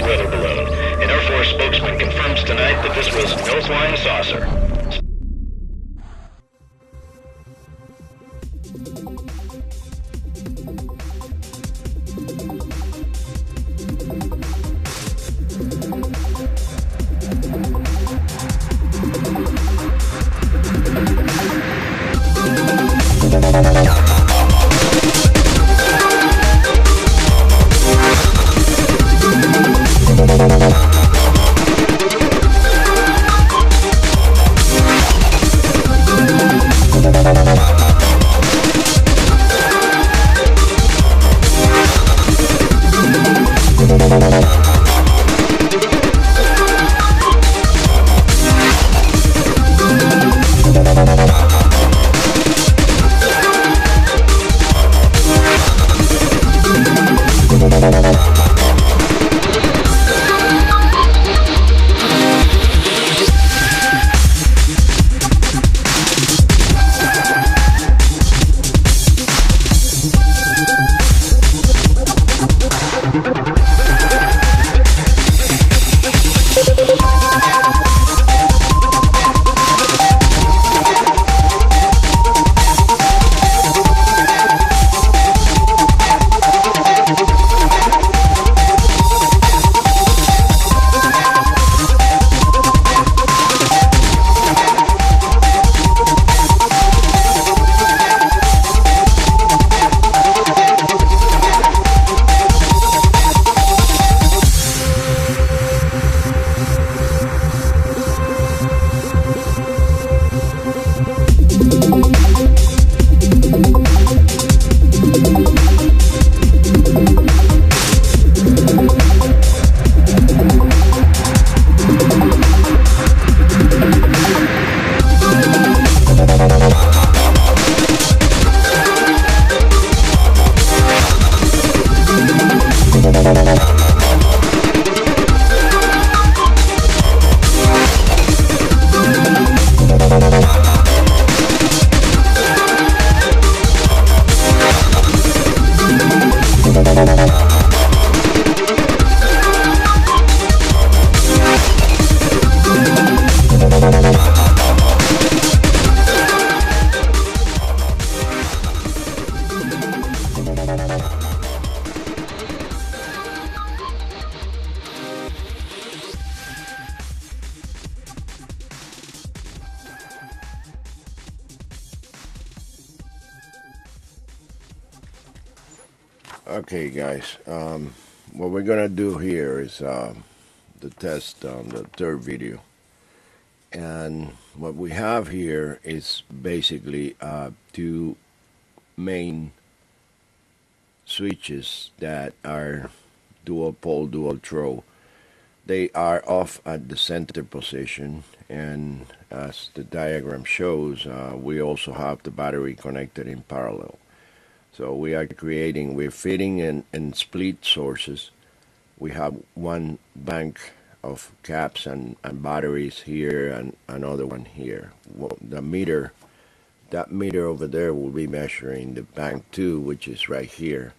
weather balloon. An Air Force spokesman confirms tonight that this was no flying saucer. Okay, guys, what we're gonna do here is the test on the third video, and what we have here is basically two main switches that are dual pole, dual throw. They are off at the center position, and as the diagram shows, we also have the battery connected in parallel. So we're fitting in split sources. We have one bank of caps and batteries here and another one here. Well, that meter over there will be measuring the bank 2, which is right here.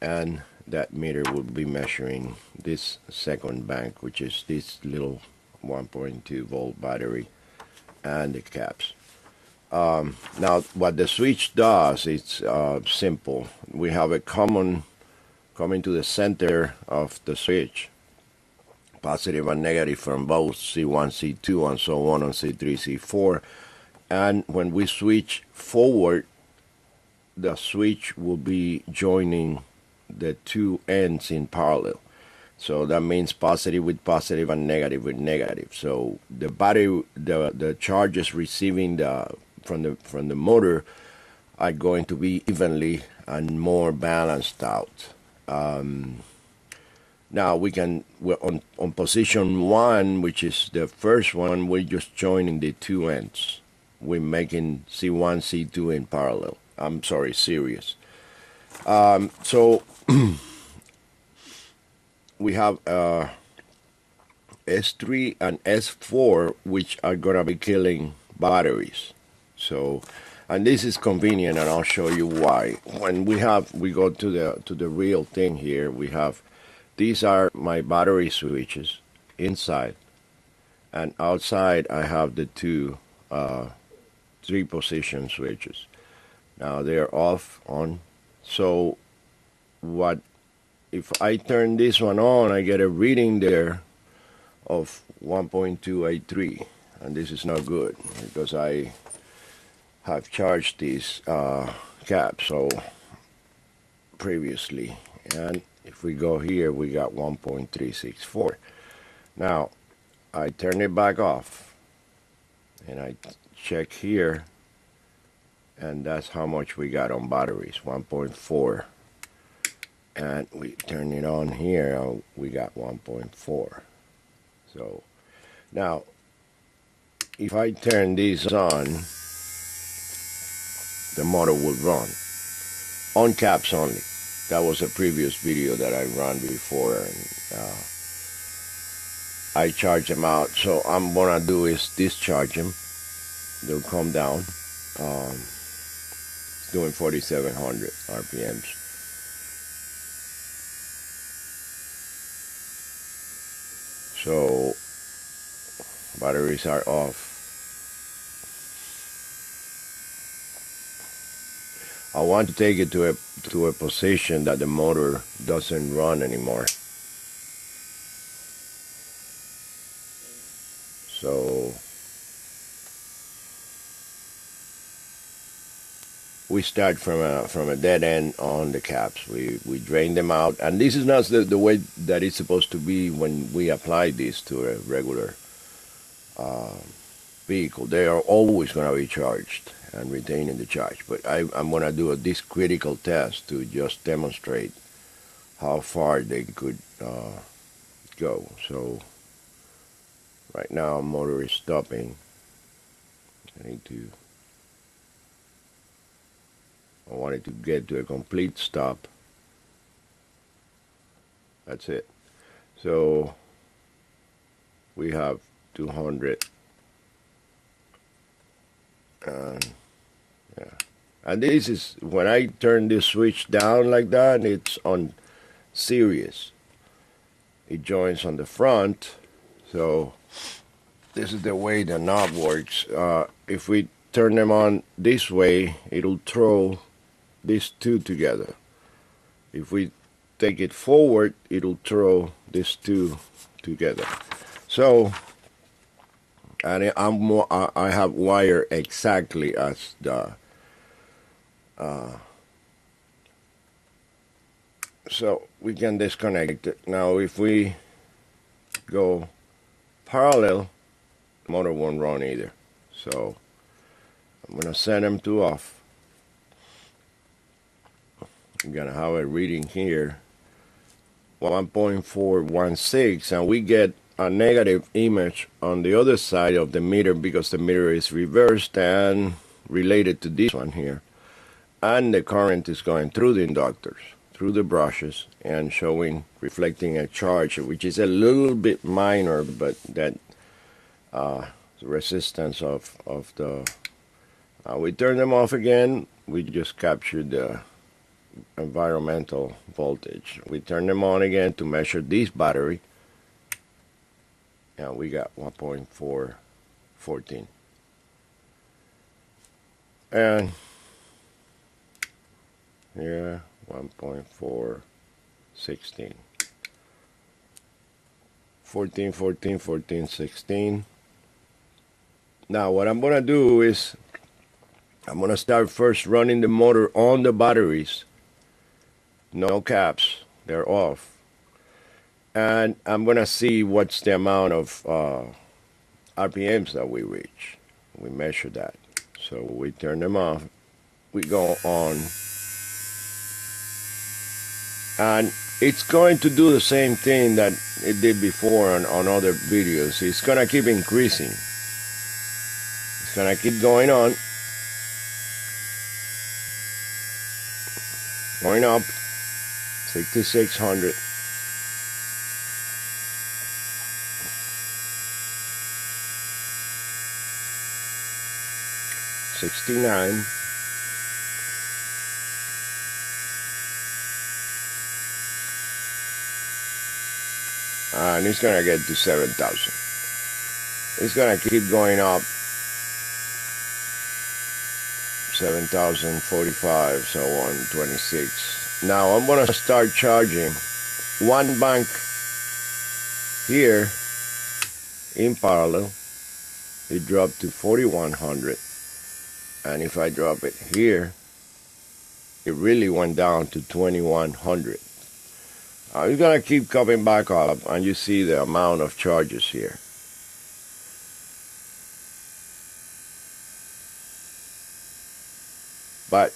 And that meter will be measuring this second bank, which is this little 1.2 volt battery and the caps. Now, what the switch does, it's simple. We have a common coming to the center of the switch, positive and negative from both C1, C2, and so on C3, C4. And when we switch forward, the switch will be joining the two ends in parallel. So that means positive with positive and negative with negative. So the battery, the charges receiving from the motor are going to be evenly and more balanced out. Now we're on position 1, which is the first one. We're just joining the two ends. We're making C1, C2 in parallel. I'm sorry, series. So we have S3 and S4, which are gonna be killing batteries. So, and this is convenient, and I'll show you why. When we go to the real thing here, we have these are my battery switches inside, and outside I have the two 3-position switches. Now they're off, on. So what if I turn this one on? I get a reading there of 1.283, and this is not good because I have charged these caps so previously, and if we go here we got 1.364. Now I turn it back off and I check here, and that's how much we got on batteries, 1.4. And we turn it on here, we got 1.4. So now if I turn these on, the motor will run on caps only. That was a previous video that I ran before, and I charge them out. So I'm gonna do is discharge them. They'll come down, doing 4,700 RPMs. So batteries are off. I want to take it to a position that the motor doesn't run anymore. So we start from a dead end on the caps. We drain them out, and this is not the way that it's supposed to be when we apply this to a regular vehicle. They are always going to be charged and retaining the charge. But I'm going to do this critical test to just demonstrate how far they could go. So right now motor is stopping. I want it to get to a complete stop. That's it. So we have 200. Yeah. And this is, when I turn this switch down like that, it's on series. It joins on the front. So this is the way the knob works. If we turn them on this way, it'll throw these two together. If we take it forward, it'll throw these two together. So, and I have wire exactly as the so we can disconnect it. Now if we go parallel, the motor won't run either. So I'm gonna send them to off. I'm gonna have a reading here, 1.416, and we get a negative image on the other side of the meter because the meter is reversed and related to this one here, and the current is going through the inductors, through the brushes, and showing, reflecting a charge, which is a little bit minor, but that the resistance of the we turn them off again. We just captured the environmental voltage. We turn them on again to measure this battery, and we got 1.414. And yeah, 1.416. 14, 14, 14, 16. Now what I'm gonna do is I'm gonna start first running the motor on the batteries. No caps, they're off. And I'm gonna see what's the amount of RPMs that we reach. We measure that. So we turn them off, we go on, and it's going to do the same thing that it did before on other videos. It's gonna keep increasing. It's gonna keep going on, going up, 6,600. 69. and it's gonna get to 7,000. It's gonna keep going up. 7,045, so on, 26. Now I'm gonna start charging one bank here in parallel. It dropped to 4,100, and if I drop it here, it really went down to 2,100. It's gonna keep coming back up, and you see the amount of charges here. But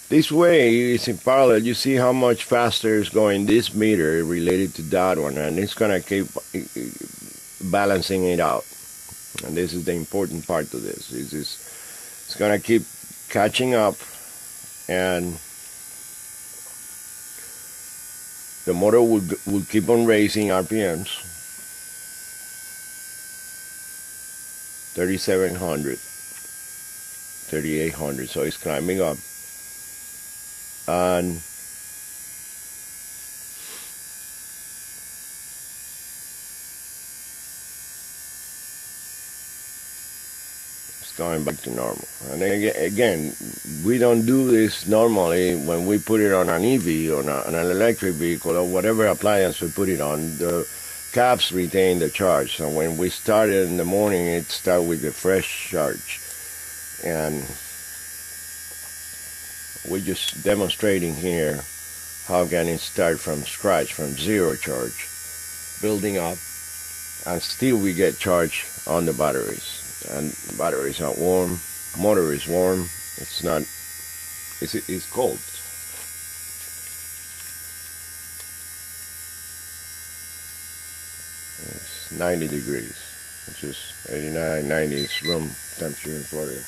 this way, it's in parallel. You see how much faster is going this meter related to that one, and it's gonna keep balancing it out. And this is the important part to this. It's gonna keep catching up, and the motor will keep on raising RPMs. 3,700. 3,800, so it's climbing up, and it's going back to normal. And again, we don't do this normally when we put it on an EV or an electric vehicle or whatever appliance we put it on. The caps retain the charge, so when we start it in the morning, it starts with a fresh charge. And we're just demonstrating here how can it start from scratch, from zero charge, building up, and still we get charge on the batteries. And batteries are warm, motor is warm, it's not, it's cold. It's 90 degrees, which is 89, 90 is room temperature in Florida.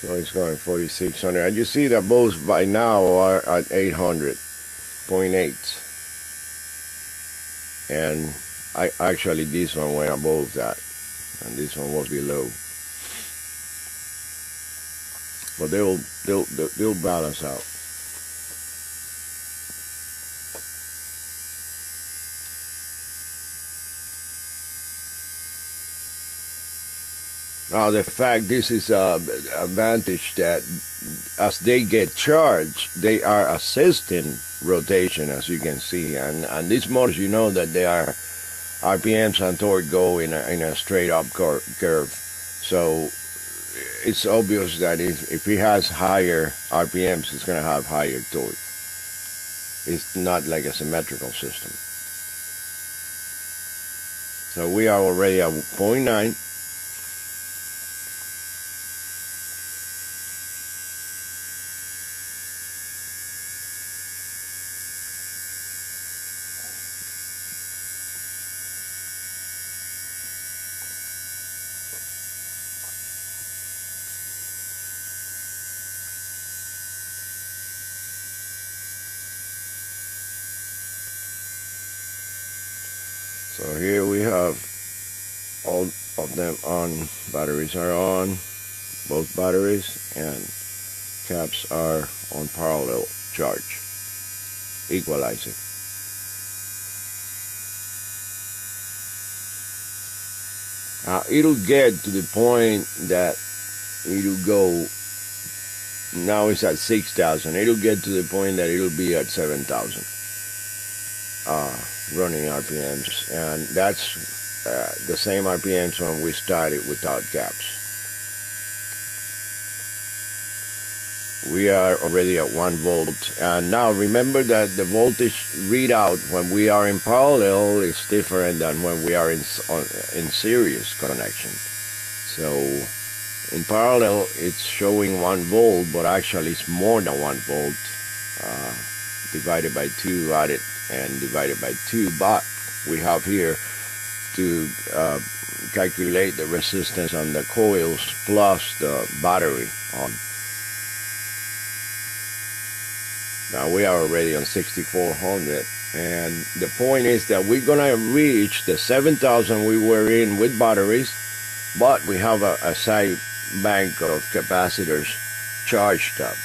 So it's going 4,600. And you see that both by now are at 800.8. And actually this one went above that, and this one was below. But they'll balance out. Now the fact this is an advantage that as they get charged, they are assisting rotation, as you can see, and these motors, you know that they are RPMs and torque go in a straight up curve. So it's obvious that if it has higher RPMs, it's going to have higher torque. It's not like a symmetrical system. So we are already at 0.9. So here we have all of them on. Batteries are on, both batteries, and caps are on parallel charge, equalizing. Now it'll get to the point that it'll go, now it's at 6,000, it'll get to the point that it'll be at 7,000. Running RPMs, and that's the same RPMs when we started without caps. We are already at 1 volt, and now remember that the voltage readout when we are in parallel is different than when we are in series connection. So in parallel it's showing 1 volt, but actually it's more than 1 volt divided by 2 added and divided by 2, but we have here to calculate the resistance on the coils plus the battery on. Now we are already on 6,400, and the point is that we're gonna reach the 7,000 we were in with batteries, but we have a side bank of capacitors charged up.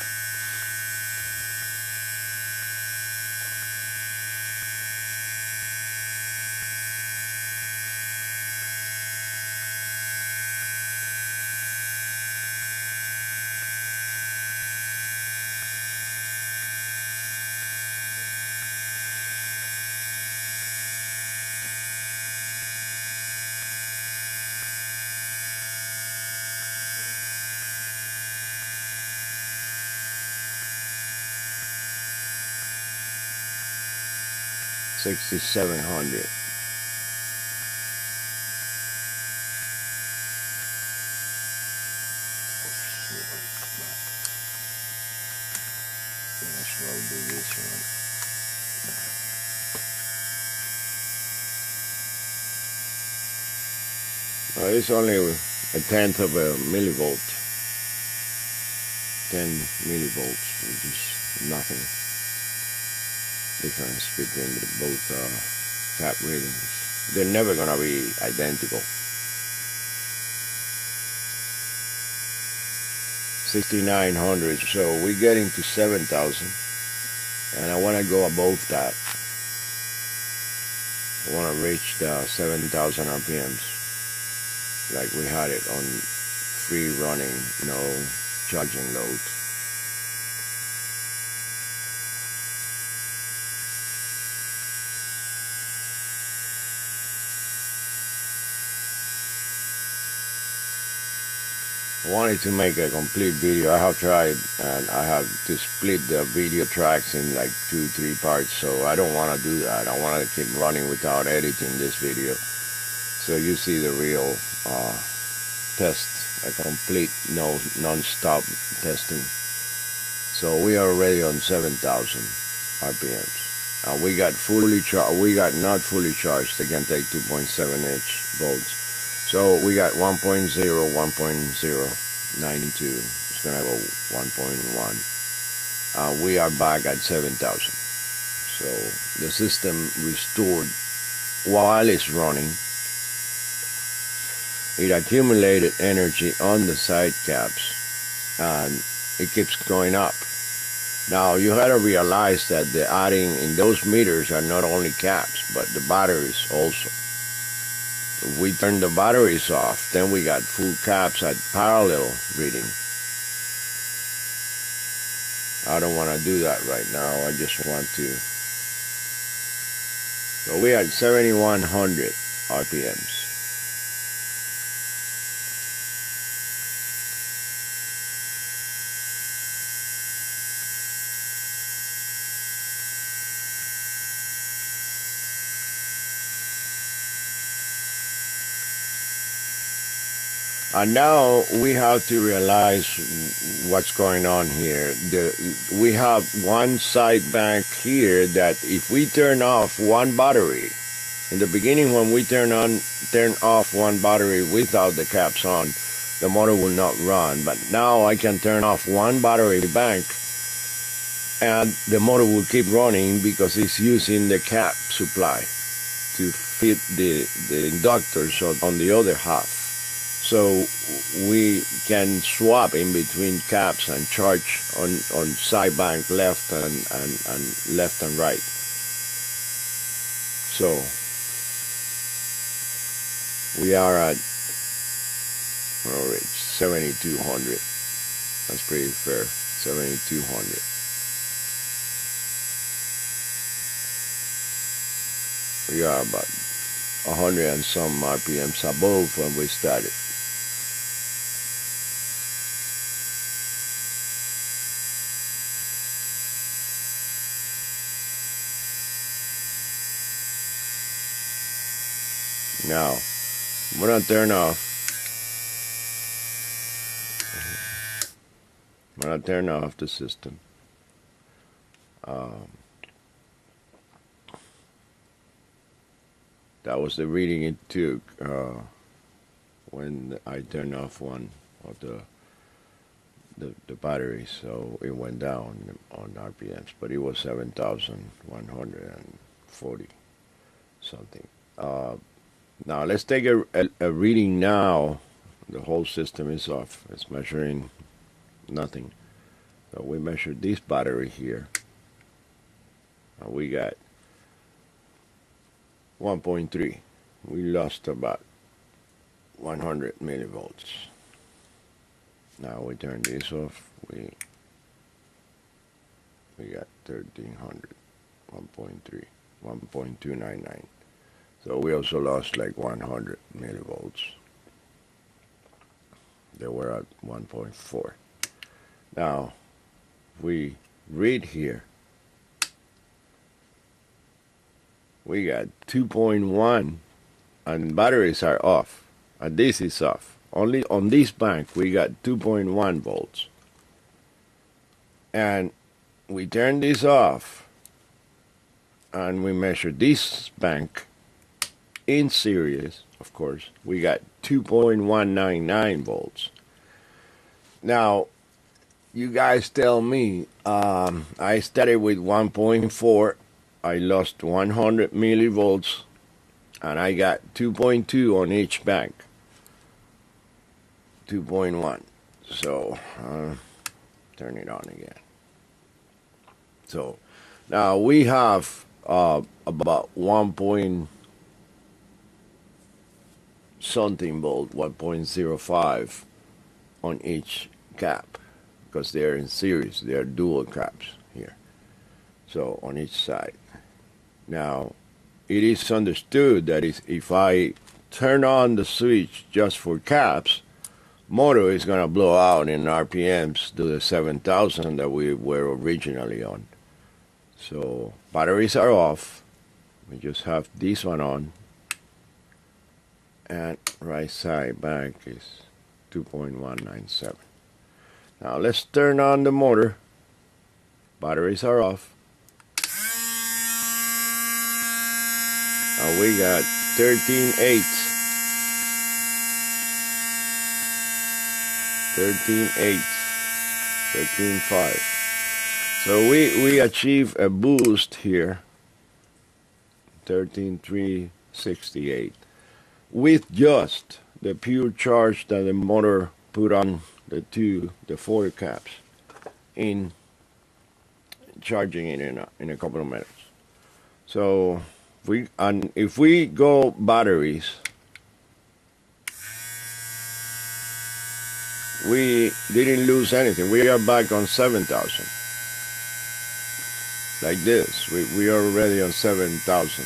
6,700. Let's roll do this one. It's only a tenth of a millivolt. 10 millivolts, which is nothing difference between the both cap readings. They're never gonna be identical. 6,900, so we're getting to 7,000, and I want to go above that. I want to reach the 7,000 RPMs, like we had it on free running, no charging load. I wanted to make a complete video. I have tried, and I have to split the video tracks in like 2-3 parts, so I don't want to do that. I want to keep running without editing this video, so you see the real test, a complete non-stop testing. So we are already on 7,000 RPMs. We got fully charged. We got not fully charged. They can take 2.7 volts. So we got 1.0, 1.092. It's gonna go 1.1. We are back at 7,000. So the system restored while it's running. It accumulated energy on the side caps, and it keeps going up. Now you gotta realize that the adding in those meters are not only caps, but the batteries also. If we turn the batteries off, then we got full caps at parallel reading. I don't want to do that right now. I just want to. So we are at 7,100 RPMs. And now we have to realize what's going on here. We have one side bank here that if we turn off one battery, in the beginning when we turn off one battery without the caps on, the motor will not run. But now I can turn off one battery bank and the motor will keep running because it's using the cap supply to feed the inductors on the other half. So we can swap in between caps and charge on side bank left and left and right. So we are at 7,200. That's pretty fair. 7,200. We are about 100 and some RPMs above when we started. Now, I'm going to turn off. I'm going to turn off the system. That was the reading it took when I turned off one of the batteries, so it went down on RPMs, but it was 7,140 something. Now let's take a reading now. The whole system is off. It's measuring nothing. So we measured this battery here. And we got 1.3. We lost about 100 millivolts. Now we turn this off. We got 1,300. 1.3. 1.299. So we also lost like 100 millivolts. They were at 1.4. Now, we read here. we got 2.1, and batteries are off. And this is off. Only on this bank, we got 2.1 volts. And we turn this off, and we measure this bank in series, of course. We got 2.199 volts. Now, you guys tell me, I started with 1.4, I lost 100 millivolts, and I got 2.2 on each bank. 2.1. So, turn it on again. So, now we have about 1 something volt, 1.05 on each cap, because they're in series, they're dual caps here. So on each side. Now, it is understood that if I turn on the switch just for caps, motor is going to blow out in RPMs to the 7,000 that we were originally on. So batteries are off. We just have this one on. And right side bank is 2.197. Now let's turn on the motor. Batteries are off. Now we got 13.8. 13.8. 13.5. So we achieve a boost here. 13.368. With just the pure charge that the motor put on the four caps in charging it in a couple of minutes. So if we go batteries, we didn't lose anything. We are back on 7,000. Like this, we are already on 7,000.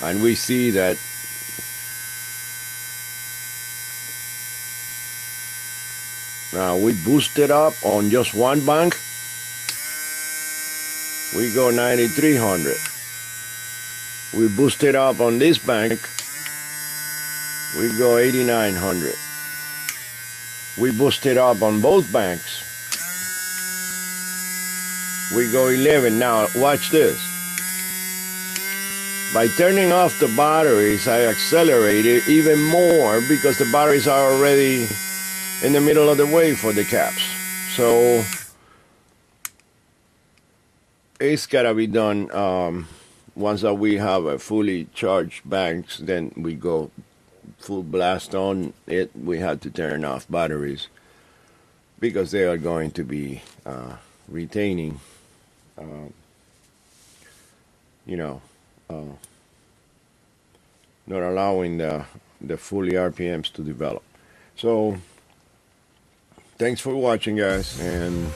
And we see that now we boosted up on just one bank. We go 9,300. We boosted up on this bank. We go 8,900. We boosted up on both banks. We go 11. Now watch this. By turning off the batteries, I accelerated even more because the batteries are already in the middle of the way for the caps. So it's gotta be done once that we have a fully charged banks, then we go full blast on it. We had to turn off batteries because they are going to be retaining, not allowing the fully RPMs to develop. So thanks for watching, guys, and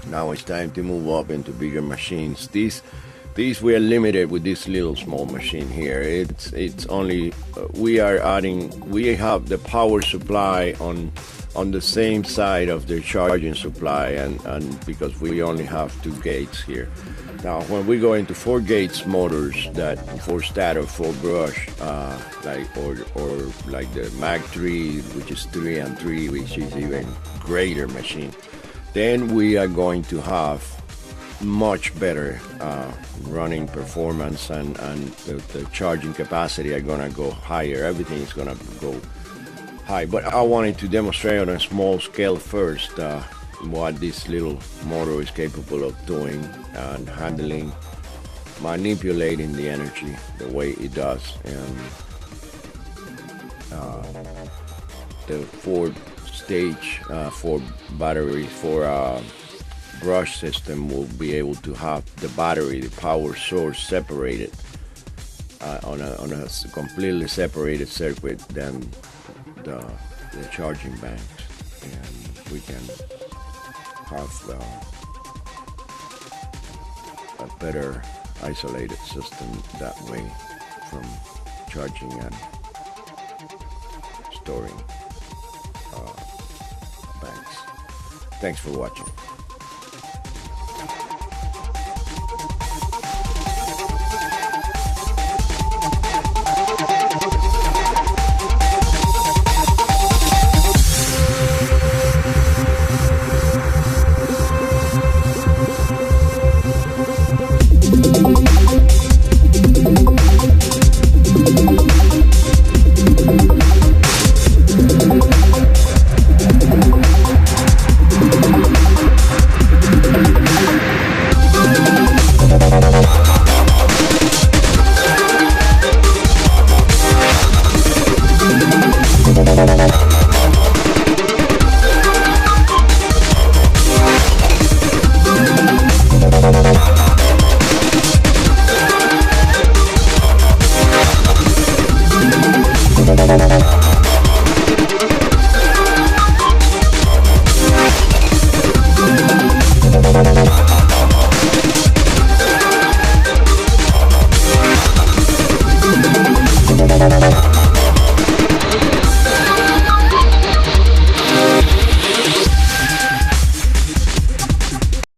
now it's time to move up into bigger machines. These we are limited with this little small machine here. It's only we have the power supply on the same side of the charging supply, and because we only have 2 gates here. Now, when we go into 4 gates motors, that 4 stator, 4 brush, like the Mag 3, which is 3 and 3, which is even greater machine, then we are going to have much better running performance, and the charging capacity are gonna go higher. Everything is gonna go high. But I wanted to demonstrate on a small scale first what this little motor is capable of doing and handling, manipulating the energy the way it does. And the 4-stage, 4 battery, 4 brush system will be able to have the battery, the power source separated on a completely separated circuit than the charging banks, and we can have a better isolated system that way from charging and storing banks. Thanks for watching.